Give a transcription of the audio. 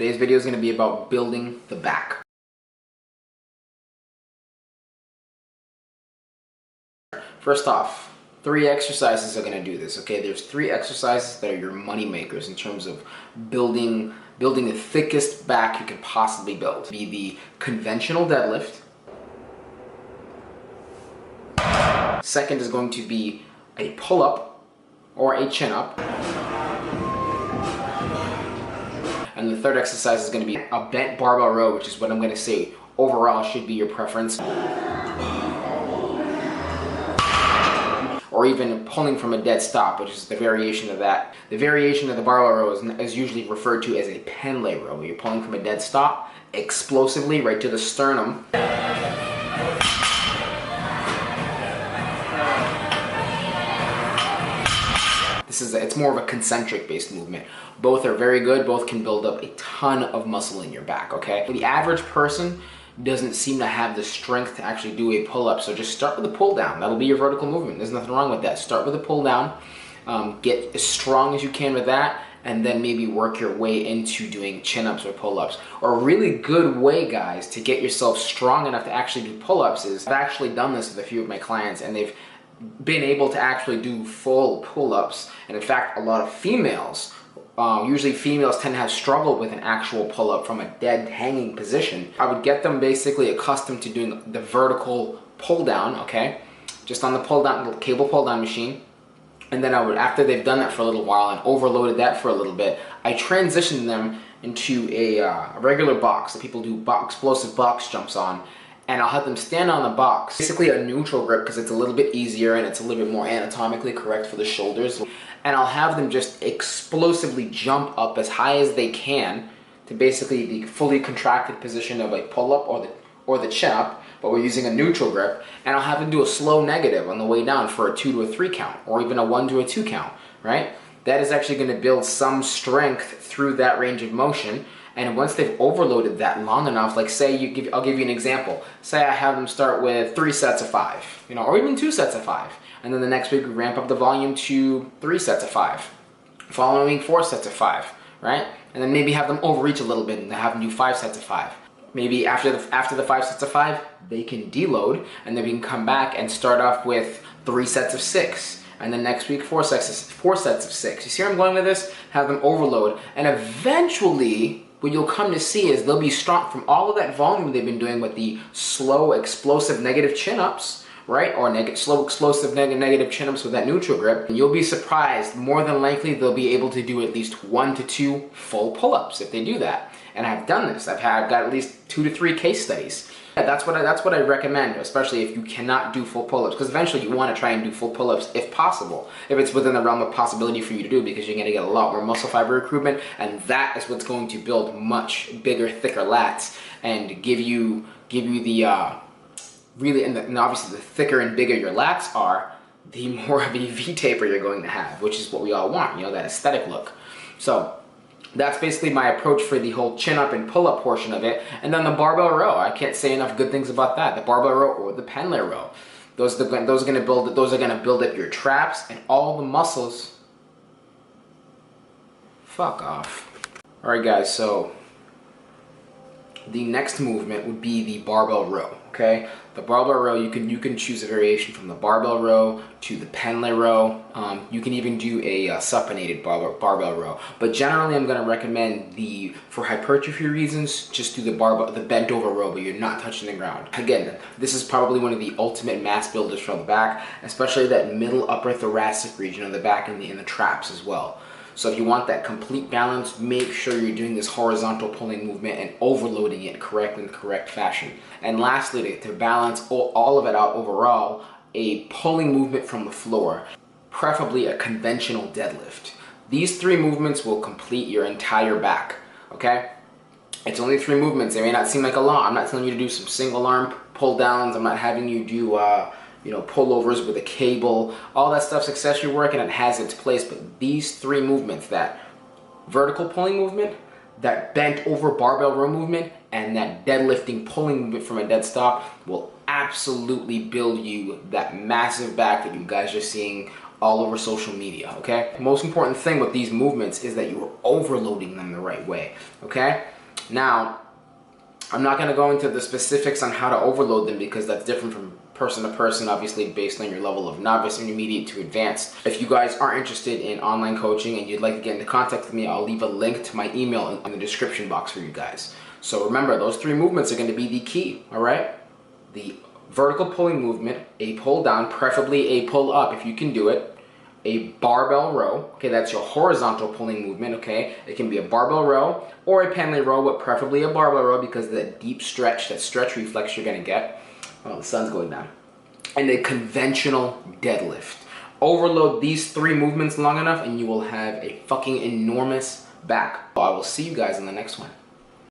Today's video is going to be about building the back. First off, 3 exercises are going to do this, okay? There's 3 exercises that are your money makers in terms of building the thickest back you can possibly build. Be the conventional deadlift. Second is going to be a pull-up or a chin-up. And the third exercise is going to be a bent barbell row, which is what I'm going to say overall should be your preference. Or even pulling from a dead stop, which is the variation of that. The variation of the barbell row is usually referred to as a pen lay row, where you're pulling from a dead stop explosively right to the sternum. It's more of a concentric based movement. Both are very good, both can build up a ton of muscle in your back, okay? The average person doesn't seem to have the strength to actually do a pull-up, so just start with a pull down. That'll be your vertical movement. There's nothing wrong with that. Start with a pull down, get as strong as you can with that, and then maybe work your way into doing chin-ups or pull-ups. Or a really good way, guys, to get yourself strong enough to actually do pull-ups is, I've actually done this with a few of my clients, and they've been able to actually do full pull-ups. And in fact, a lot of females, usually females tend to have struggled with an actual pull-up from a dead hanging position. I would get them basically accustomed to doing the vertical pull-down, okay? Just on the pull-down, the cable pull-down machine. And then I would, after they've done that for a little while and overloaded that for a little bit, I transitioned them into a regular box that people do explosive box jumps on. And I'll have them stand on the box, basically a neutral grip because it's a little bit easier and it's a little bit more anatomically correct for the shoulders. And I'll have them just explosively jump up as high as they can to basically the fully contracted position of a pull-up or the chin-up, but we're using a neutral grip. And I'll have them do a slow negative on the way down for a 2 to a 3 count, or even a 1 to a 2 count, right? That is actually going to build some strength through that range of motion. And once they've overloaded that long enough, like say I'll give you an example. Say I have them start with 3 sets of 5, or even 2 sets of 5. And then the next week we ramp up the volume to 3 sets of 5. Following week 4 sets of 5, right? And then maybe have them overreach a little bit and have them do 5 sets of 5. Maybe after the 5 sets of 5, they can deload and then we can come back and start off with 3 sets of 6. And then next week 4 sets of 6. You see where I'm going with this? Have them overload, and eventually what you'll come to see is they'll be strong from all of that volume they've been doing with the slow, explosive, negative chin-ups, right? Or slow, explosive, negative chin-ups with that neutral grip. And you'll be surprised, more than likely, they'll be able to do at least 1 to 2 full pull-ups if they do that. And I've done this. I've got at least 2 to 3 case studies. Yeah, that's what I recommend, especially if you cannot do full pull-ups, because eventually you want to try and do full pull-ups if possible, if it's within the realm of possibility for you to do, because you're going to get a lot more muscle fiber recruitment, and that is what's going to build much bigger, thicker lats and give you the really, and obviously the thicker and bigger your lats are, the more of a V taper you're going to have, which is what we all want, that aesthetic look. So that's basically my approach for the whole chin-up and pull-up portion of it. And then the barbell row, I can't say enough good things about that. The barbell row or the pen lay row. Those are going to build up your traps and all the muscles. Fuck off. All right, guys. So the next movement would be the barbell row. Okay, the barbell row, you can choose a variation from the barbell row to the pen lay row. You can even do a supinated barbell row. But generally, I'm going to recommend for hypertrophy reasons, just do the bent over row, but you're not touching the ground. Again, this is probably one of the ultimate mass builders from the back, especially that middle upper thoracic region of the back and in the traps as well. So if you want that complete balance, make sure you're doing this horizontal pulling movement and overloading it correctly in the correct fashion. And lastly, to balance all of it out overall, a pulling movement from the floor, preferably a conventional deadlift. These 3 movements will complete your entire back, okay? It's only 3 movements. They may not seem like a lot. I'm not telling you to do some single arm pull downs. I'm not having you do pullovers with a cable. All that stuff's accessory work and it has its place, but these 3 movements, that vertical pulling movement, that bent over barbell row movement, and that deadlifting pulling movement from a dead stop will absolutely build you that massive back that you guys are seeing all over social media, okay? The most important thing with these movements is that you are overloading them the right way, okay? Now, I'm not gonna go into the specifics on how to overload them because that's different from person to person, obviously based on your level of novice, intermediate to advanced. If you guys are interested in online coaching and you'd like to get into contact with me, I'll leave a link to my email in the description box for you guys. So remember, those 3 movements are gonna be the key, all right? The vertical pulling movement, a pull down, preferably a pull up if you can do it, a barbell row, okay, that's your horizontal pulling movement, okay? It can be a barbell row or a pendlay row, but preferably a barbell row because of that deep stretch, that stretch reflex you're gonna get. Oh, the sun's going down. And a conventional deadlift. Overload these 3 movements long enough and you will have a fucking enormous back. I will see you guys in the next one.